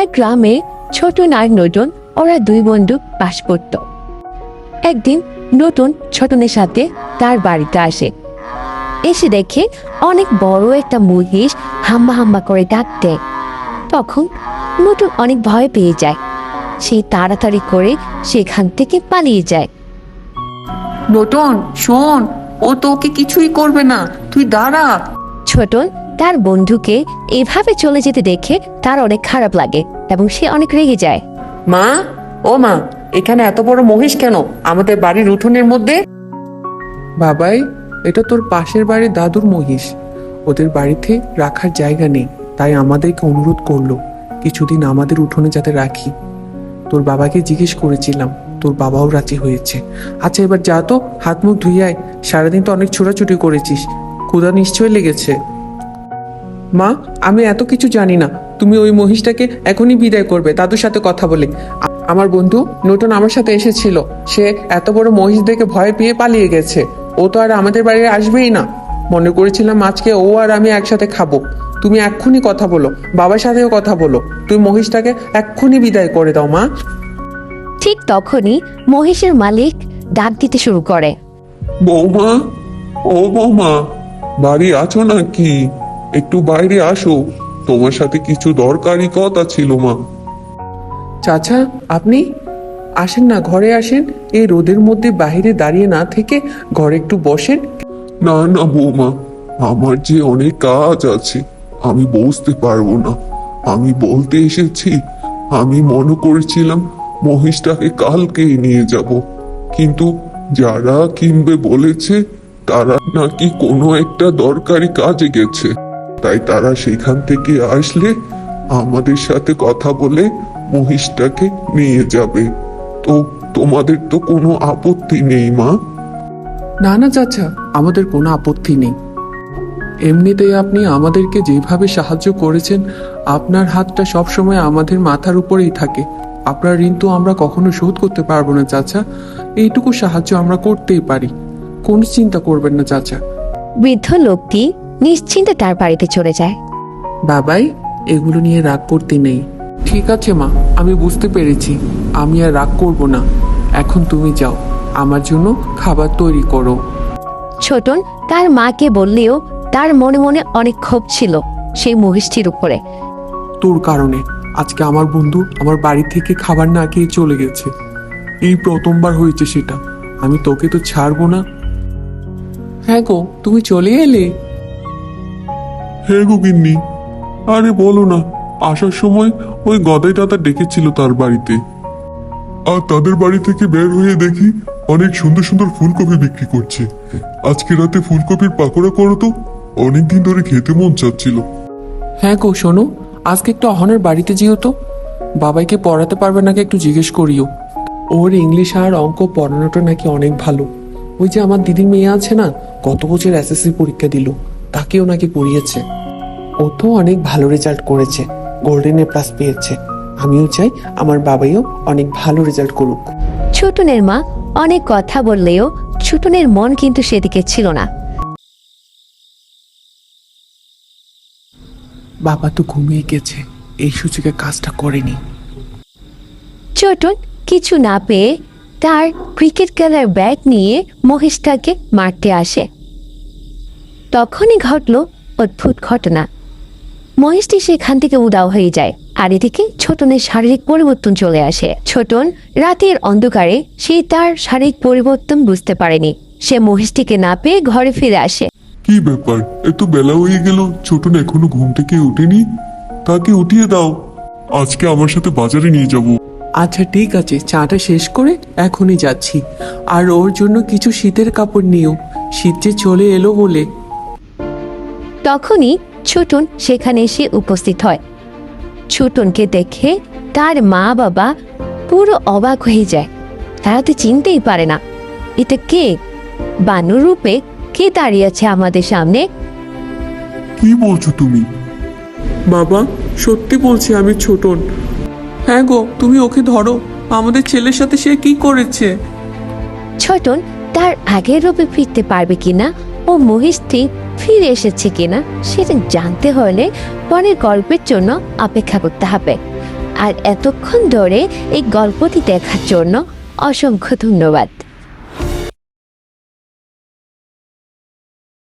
এক গ্রামে ছোটন আর নতুন ওরা দুই বন্ধু বাস করত। একদিন নতুন ছোটনের সাথে তার বাড়িতে আসে। এসে দেখে অনেক বড় একটা মহিষ হাম্বা হাম্বা করে ডাক দেয়। তখন নতুন অনেক ভয় পেয়ে যায়। সে তাড়াতাড়ি করে সেখান থেকে পালিয়ে যায়। নটন শোন, ও তোকে কিছুই করবে না, তুই দাঁড়া। ছোটন তার বন্ধুকে এভাবে চলে যেতে দেখে তার অনেক খারাপ লাগে এবং সে অনেক রেগে যায়। মা, ও মা, এখানে এত বড় মহিষ কেন আমাদের বাড়ির উঠোনের মধ্যে? বাবাই, এটা তোর পাশের বাড়ির দাদুর মহিষ। ওদের বাড়িতে রাখার জায়গা নেই, তাই আমাদেরকে অনুরোধ করলো কিছুদিন আমাদের উঠোনে যাতে রাখি। তোর বাবাকে জিজ্ঞেস করেছিলাম, তোর বাবাও রাজি হয়েছে। আচ্ছা এবার যা তো, হাত মুখ ধুয়ে আয়। সারাদিন তো অনেক ছোটাছুটি করেছিস, ক্ষুধা নিশ্চয় লেগেছে। মা, আমি এত কিছু জানি না। তুমি ওই মহিষটাকে এখনই বিদায় করবে দাদুর সাথে কথা বলে। আমার বন্ধু নতুন আমার সাথে এসেছিল, সে এত বড় মহিষ দেখে ভয় পেয়ে পালিয়ে গেছে। ও তো আর আমাদের বাড়ি আসবেই না। মনে করেছিলাম আজকে ও আর আমি একসাথে খাবো। তুমি এক্ষুনি কথা বলো, বাবার সাথেও কথা বলো। তুই মহিষটাকে এক্ষুনি বিদায় করে দাও মা। ঠিক তখনই মহিষের মালিক ডাক দিতে শুরু করে। বৌমা, ও বৌমা, বাড়ি আছো নাকি? একটু বাইরে আসো, তোমার সাথে কিছু দরকারি কথা ছিল মা। চাচা, আপনি আসেন না, ঘরে আসেন। এই রোদের মধ্যে বাইরে দাঁড়িয়ে না থেকে ঘরে একটু বসেন। না না বৌমা, আমার যে অনেক কাজ আছে, আমি বসতে পারবো না। আমি বলতে এসেছি, আমি মনে করেছিলাম মহিষটাকে কালকেই নিয়ে যাব, কিন্তু যারা কিনবে বলেছে তারা নাকি কোনো একটা দরকারি কাজে গেছে। তাই তারা সেখান থেকে আসলে আমাদের সাথে কথা বলে মহিষটাকে নিয়ে যাবে। তো তোমাদের তো কোনো আপত্তি নেই মা? না না চাচা, আমাদের কোনো আপত্তি নেই। এমনিতেই আপনি আমাদেরকে যেভাবে সাহায্য করেছেন, আপনার হাতটা সবসময় আমাদের মাথার উপরেই থাকে। আপনার ঋণ তো আমরা কখনো শোধ করতে পারবো না চাচা। এইটুকু সাহায্য আমরা করতেই পারি, কোনো চিন্তা করবেন না চাচা। বৃদ্ধ লোকটি নিশ্চিন্তে তার বাড়িতে চলে যায়। বাবাই, এগুলো নিয়ে রাগ করতে নেই। ঠিক আছে মা, আমি বুঝতে পেরেছি। আমি আর রাগ করব না। এখন তুমি যাও, আমার জন্য খাবার তৈরি করো। ছোটন তার মাকে বললেও তার মনে মনে অনেক ক্ষোভ ছিল সেই মহিষটির উপরে। তোর কারণে আজকে আমার বন্ধু আমার বাড়ি থেকে খাবার না খেয়ে চলে গেছে। এই প্রথমবার হয়েছে সেটা। আমি তোকে তো ছাড়বো না। হ্যাঁ গো, তুমি চলে এলে? হ্যাঁ গো গিন্নি। আরে বলো না, আসার সময় ওই গদাই দাদা ডেকেছিল তার বাড়িতে, আর তাদের বাড়ি থেকে বের হয়ে দেখি অনেক সুন্দর সুন্দর ফুলকপি বিক্রি করছে। আজকে রাতে ফুলকপির পাকোড়া করো তো, অনেকদিন ধরে খেতে মন চাচ্ছিল। হ্যাঁ গো, শোনো, আজকে একটু অহনের বাড়িতে যেও তো। বাবাইকে পড়াতে পারবে নাকি একটু জিজ্ঞেস করিও। ওর ইংলিশ আর অঙ্ক পড়ানোটা নাকি অনেক ভালো। ওই যে আমার দিদির মেয়ে আছে না, গত বছর এসএসসি পরীক্ষা দিল, তাকেও নাকি পড়িয়েছে। ও তো অনেক ভালো রেজাল্ট করেছে, গোল্ডেন A+ পেয়েছে। আমিও চাই আমার বাবাইও অনেক ভালো রেজাল্ট করুক। ছোটনের মা অনেক কথা বললেও ছোটনের মন কিন্তু সেদিকে ছিল না। বাবা তো ঘুমিয়ে গেছে, এই সুযোগে কাজটা করেনি। ছোটন কিছু না পেয়ে তার ক্রিকেট খেলার ব্যাট নিয়ে মহিষটাকে মারতে আসে। তখনই ঘটল অদ্ভুত ঘটনা। মহিষটি সেখান থেকে উধাও হয়ে যায়, আর এদিকে ছোটনের শারীরিক পরিবর্তন চলে আসে। ছোটন রাতের অন্ধকারে সে তার শারীরিক পরিবর্তন বুঝতে পারেনি। সে মহিষটিকে না পেয়ে ঘরে ফিরে আসে। কি ব্যাপার, এত বেলা হয়ে গেল, ছোটন এখনো ঘুম থেকে ওঠেনি? তাকে উঠিয়ে দাও, আজকে আমার সাথে বাজারে নিয়ে যাব। আচ্ছা ঠিক আছে, চাটা শেষ করে এখনই যাচ্ছি। আর ওর জন্য কিছু শীতের কাপড় নিও, শীত যে চলে এলো বলে। তখনই ছোটন সেখানে এসে উপস্থিত হয়। ছোটনকে দেখে তার মা বাবা পুরো অবাক হয়ে যায়। তারা তো চিনতেই পারে না এটা কে, বানর রূপে কে দাঁড়িয়ে আছে আমাদের সামনে। কি বলছো তুমি? বাবা, সত্যি বলছি আমি ছোটন। হ্যাঁ গো, তুমি ওকে ধরো। আমাদের ছেলের সাথে সে কি করেছে? ছোটন তার আগের রূপে ফিরতে পারবে কিনা ও মহিষটি ফিরে এসেছে কিনা সেটা জানতে হলে পরের গল্পের জন্য অপেক্ষা করতে হবে। আর এতক্ষণ ধরে এই গল্পটি দেখার জন্য অসংখ্য ধন্যবাদ।